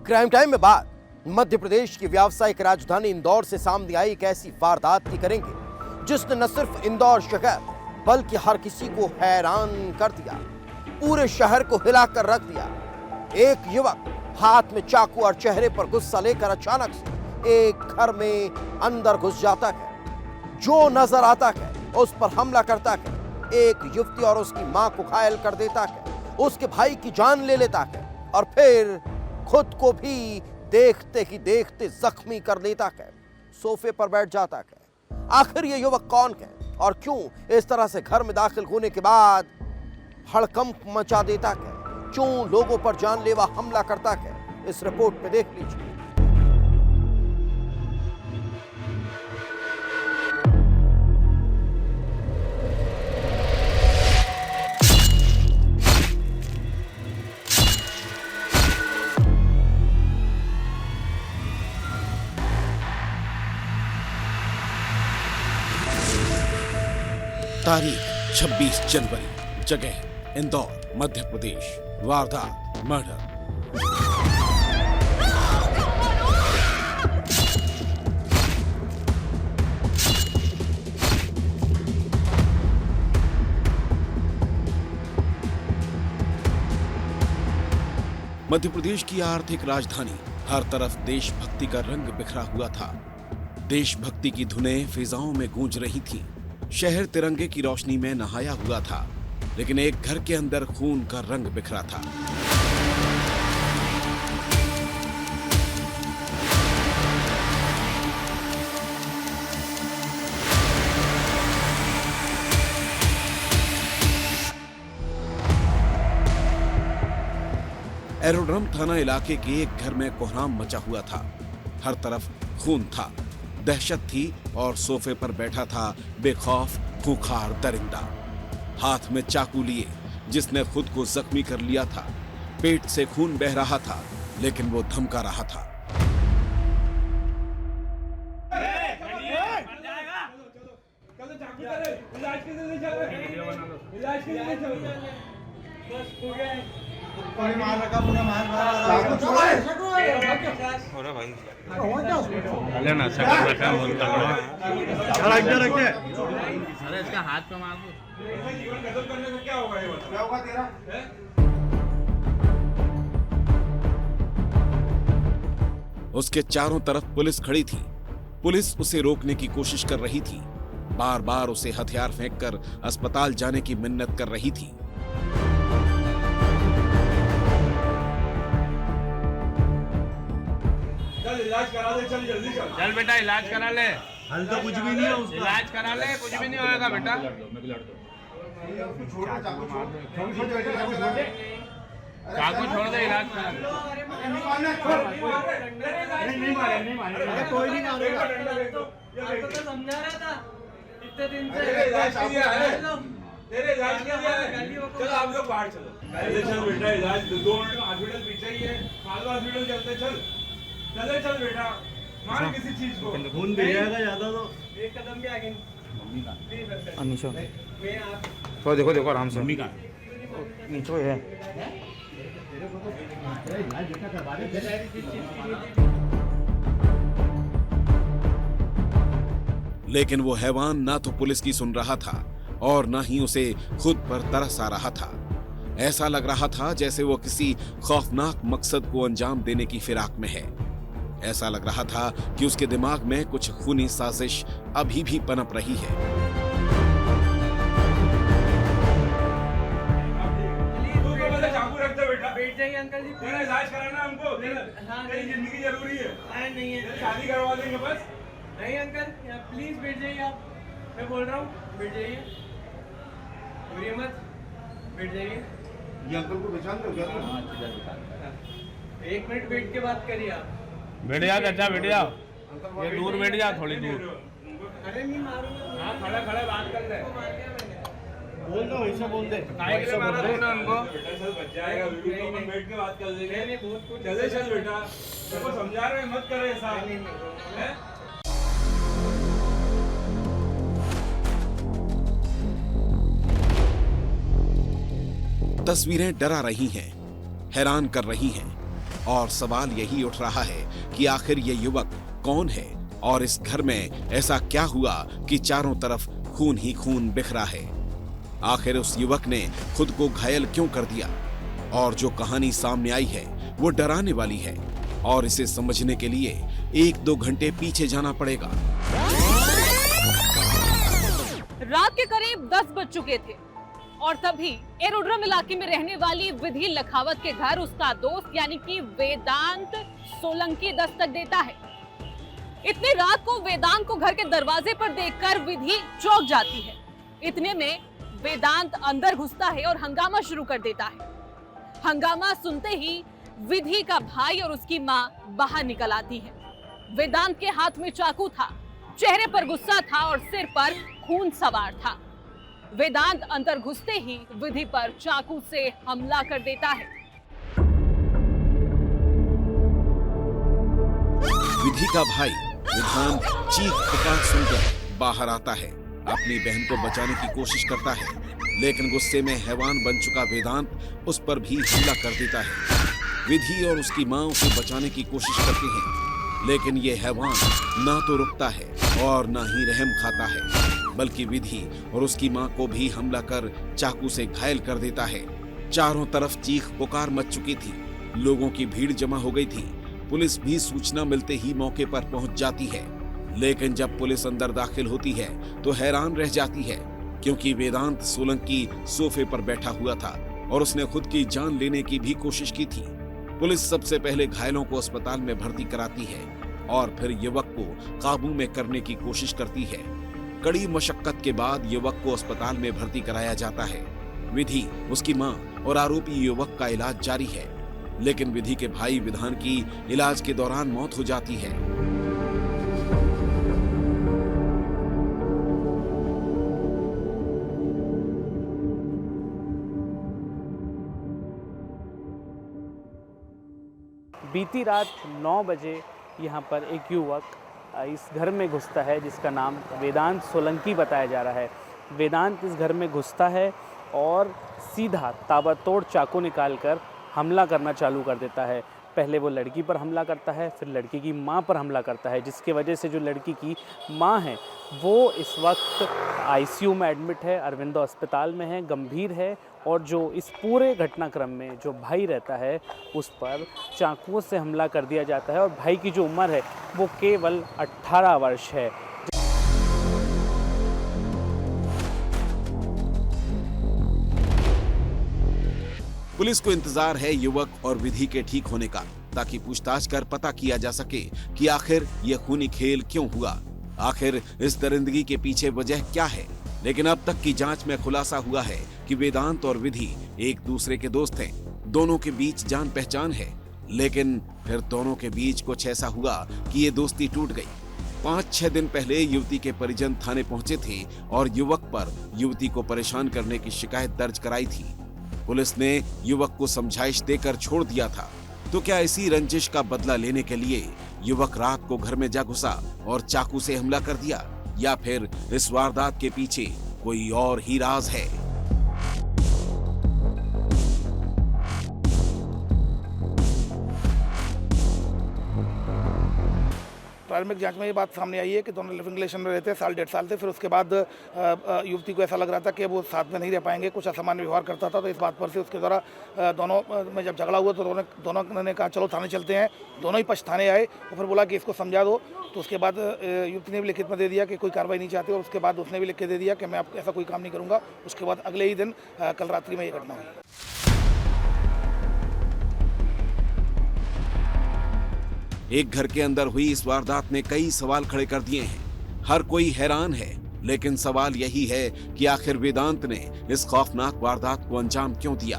Crime time में बात मध्य प्रदेश की व्यावसायिक राजधानी इंदौर से सामने आई एक ऐसी वारदात की करेंगे जिसने न सिर्फ इंदौर शहर बल्कि हर किसी को हैरान कर दिया, पूरे शहर को हिलाकर रख दिया। एक युवक हाथ में चाकू और चेहरे पर गुस्सा लेकर अचानक से एक घर में अंदर घुस जाता है, जो नजर आता है उस पर हमला करता है, एक युवती और उसकी मां को घायल कर देता है, उसके भाई की जान ले लेता है और फिर खुद को भी देखते ही देखते जख्मी कर लेता है, सोफे पर बैठ जाता है। आखिर ये युवक कौन है और क्यों इस तरह से घर में दाखिल होने के बाद हड़कंप मचा देता है, क्यों लोगों पर जानलेवा हमला करता है, इस रिपोर्ट में देख लीजिए। तारीख 26 जनवरी, जगह इंदौर, मध्य प्रदेश। वारदात मर्डर। मध्य प्रदेश की आर्थिक राजधानी, हर तरफ देशभक्ति का रंग बिखरा हुआ था। देशभक्ति की धुनें फिजाओं में गूंज रही थीं। शहर तिरंगे की रोशनी में नहाया हुआ था, लेकिन एक घर के अंदर खून का रंग बिखरा था। एरोड्रम थाना इलाके के एक घर में कोहराम मचा हुआ था। हर तरफ खून था, दहशत थी और सोफे पर बैठा था बेखौफ खूंखार दरिंदा, हाथ में चाकू लिए, जिसने खुद को जख्मी कर लिया था। पेट से खून बह रहा था, लेकिन वो धमका रहा था। अरे इसका हाथ पे मार दो। क्या होगा तेरा? उसके चारों तरफ पुलिस खड़ी थी। पुलिस उसे रोकने की कोशिश कर रही थी, बार बार उसे हथियार फेंककर अस्पताल जाने की मिन्नत कर रही थी। इलाज करा दे, चल जल्दी चल। चल बेटा इलाज करा ले। हल तो कुछ भी नहीं है उसका। इलाज करा ले, कुछ भी नहीं होएगा बेटा। चाकू छोड़ दे, इलाज करा ले। नहीं मारेगा, कोई नहीं मारेगा। आपको तो समझा रहा था इतने दिन से। तेरे इलाज किया है। चलो आप लोग बाहर चलो। चल बेटा, इलाज 2 मिनट का हॉस्पिटल पीछे ही है, मालवा हॉस्पिटल चलते। चल बेटा, मार किसी चीज को। खून दे जाएगा ज्यादा तो। एक कदम भी आगे नहीं। अनिशा मैं आप तो देखो आराम से। मम्मी का नीचे है। लेकिन वो हैवान ना तो पुलिस की सुन रहा था और ना ही उसे खुद पर तरस आ रहा था। ऐसा लग रहा था जैसे वो किसी खौफनाक मकसद को अंजाम देने की फिराक में है। ऐसा लग रहा था कि उसके दिमाग में कुछ खूनी साजिश अभी भी पनप रही है। चाकू रख दे बेटा। बैठ जाइए अंकल जी। तेरा इलाज कराना हमको। हाँ, तेरी जिंदगी जरूरी है। नहीं है। शादी करवा देंगे बस। नहीं अंकल, प्लीज बैठ जाइए आप। मैं बोल रहा हूँ बैठ जाइए, घबराइए मत, बैठ जाइए। ये अंकल को पहचान लो क्या? 1 मिनट बैठ के बात करिए आप। बैठ जा चाचा, बैठ जा। ये दूर बैठ जा, थोड़ी दूर। अरे नहीं मारूंगा। हाँ, खड़ा बात कर ले। मार दिया मैंने। बोल दो, वैसे बोल दे। काहे के लिए मारा तूने उनको? बेटा चल, बच जाएगा। वीडियो कॉल बैठ के बात कर लेंगे। नहीं, बहुत कुछ। चल बेटा, देखो समझा रहे हैं, मत करे ऐसा। हैं? तस्वीरें डरा रही हैं, हैरान कर रही हैं। और सवाल यही उठ रहा है कि आखिर ये युवक कौन है और इस घर में ऐसा क्या हुआ कि चारों तरफ खून ही खून बिखरा है। आखिर उस युवक ने खुद को घायल क्यों कर दिया, और जो कहानी सामने आई है वो डराने वाली है और इसे समझने के लिए 1-2 घंटे पीछे जाना पड़ेगा। रात के करीब 10 बज चुके थे और तभी एरोड्रम इलाके में रहने वाली विधि लखावत के घर उसका दोस्त यानी कि वेदांत सोलंकी दस्तक देता है। इतनी रात को वेदांत को घर के दरवाजे पर देखकर विधि चौंक जाती है। इतने में वेदांत अंदर घुसता है और हंगामा शुरू कर देता है। हंगामा सुनते ही विधि का भाई और उसकी मां बाहर निकल आती है। वेदांत के हाथ में चाकू था, चेहरे पर गुस्सा था और सिर पर खून सवार था। वेदांत अंदर घुसते ही विधि पर चाकू से हमला कर देता है। विधि का भाई वेदांत चीख पुकार सुनकर बाहर आता है, अपनी बहन को बचाने की कोशिश करता है, लेकिन गुस्से में हैवान बन चुका वेदांत उस पर भी हमला कर देता है। विधि और उसकी मां उसे बचाने की कोशिश करते हैं, लेकिन ये हैवान ना तो रुकता है और ना ही रहम खाता है, बल्कि विधि और उसकी मां को भी हमला कर चाकू से घायल कर देता है। चारों तरफ चीख पुकार मच चुकी थी, लोगों की भीड़ जमा हो गई थी। पुलिस भी सूचना मिलते ही मौके पर पहुंच जाती है, लेकिन जब पुलिस अंदर दाखिल होती है तो हैरान रह जाती है, क्योंकि वेदांत सोलंकी सोफे पर बैठा हुआ था और उसने खुद की जान लेने की भी कोशिश की थी। पुलिस सबसे पहले घायलों को अस्पताल में भर्ती कराती है और फिर युवक को काबू में करने की कोशिश करती है। कड़ी मशक्कत के बाद युवक को अस्पताल में भर्ती कराया जाता है। विधि, उसकी मां और आरोपी युवक का इलाज जारी है, लेकिन विधि के भाई विधान की इलाज के दौरान मौत हो जाती है। बीती रात 9 बजे यहाँ पर एक युवक इस घर में घुसता है जिसका नाम वेदांत सोलंकी बताया जा रहा है। वेदांत इस घर में घुसता है और सीधा ताबड़तोड़ चाकू निकालकर हमला करना चालू कर देता है। पहले वो लड़की पर हमला करता है, फिर लड़की की मां पर हमला करता है, जिसकी वजह से जो लड़की की मां है वो इस वक्त आईसीयू में एडमिट है, अरविंदो अस्पताल में है, गंभीर है। और जो इस पूरे घटनाक्रम में जो भाई रहता है उस पर चाकुओं से हमला कर दिया जाता है और भाई की जो उम्र है वो केवल 18 वर्ष है। पुलिस को इंतजार है युवक और विधि के ठीक होने का, ताकि पूछताछ कर पता किया जा सके कि आखिर यह खूनी खेल क्यों हुआ, आखिर इस दरिंदगी के पीछे वजह क्या है। लेकिन अब तक की जांच में खुलासा हुआ है कि वेदांत और विधि एक दूसरे के दोस्त हैं, दोनों के बीच जान पहचान है, लेकिन फिर दोनों के बीच कुछ ऐसा हुआ कि ये दोस्ती टूट गई। 5-6 दिन पहले युवती के परिजन थाने पहुंचे थे और युवक पर युवती को परेशान करने की शिकायत दर्ज कराई थी। पुलिस ने युवक को समझाइश देकर छोड़ दिया था। तो क्या इसी रंजिश का बदला लेने के लिए युवक रात को घर में जा घुसा और चाकू से हमला कर दिया, या फिर इस वारदात के पीछे कोई और ही राज है? प्रारंभिक जांच में ये बात सामने आई है कि दोनों लिविंग रिलेशन में रहते हैं, 1.5 साल से। फिर उसके बाद युवती को ऐसा लग रहा था कि वो साथ में नहीं रह पाएंगे, कुछ असामान्य व्यवहार करता था। तो इस बात पर से उसके द्वारा दोनों में जब झगड़ा हुआ तो दोनों ने कहा चलो थाने चलते हैं। दोनों ही पक्ष थाने आए और फिर बोला कि इसको समझा दो। तो उसके बाद युवती ने भी लिखित में दे दिया कि कोई कार्रवाई नहीं चाहती, और उसके बाद उसने भी लिख के दे दिया कि मैं आपको ऐसा कोई काम नहीं करूँगा। उसके बाद अगले ही दिन कल रात्रि में ये घटना हुई। एक घर के अंदर हुई इस वारदात ने कई सवाल खड़े कर दिए हैं। हर कोई हैरान है, लेकिन सवाल यही है कि आखिर वेदांत ने इस खौफनाक वारदात को अंजाम क्यों दिया?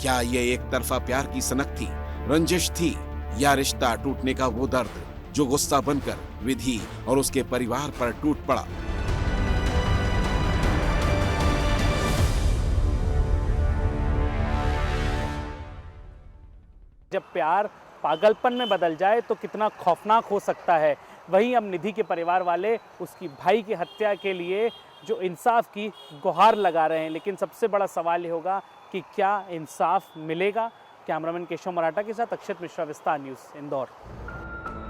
क्या ये एक तरफा प्यार की सनक थी, रंजिश थी, या रिश्ता टूटने का वो दर्द जो गुस्सा बनकर विधि और उसके परिवार पर टूट पड़ा? जब प्यार पागलपन में बदल जाए तो कितना खौफनाक हो सकता है। वहीं अब निधि के परिवार वाले उसकी भाई की हत्या के लिए जो इंसाफ की गुहार लगा रहे हैं, लेकिन सबसे बड़ा सवाल ये होगा कि क्या इंसाफ मिलेगा, कैमरामैन केशव मराठा के साथ अक्षत मिश्रा, विस्तार न्यूज़, इंदौर।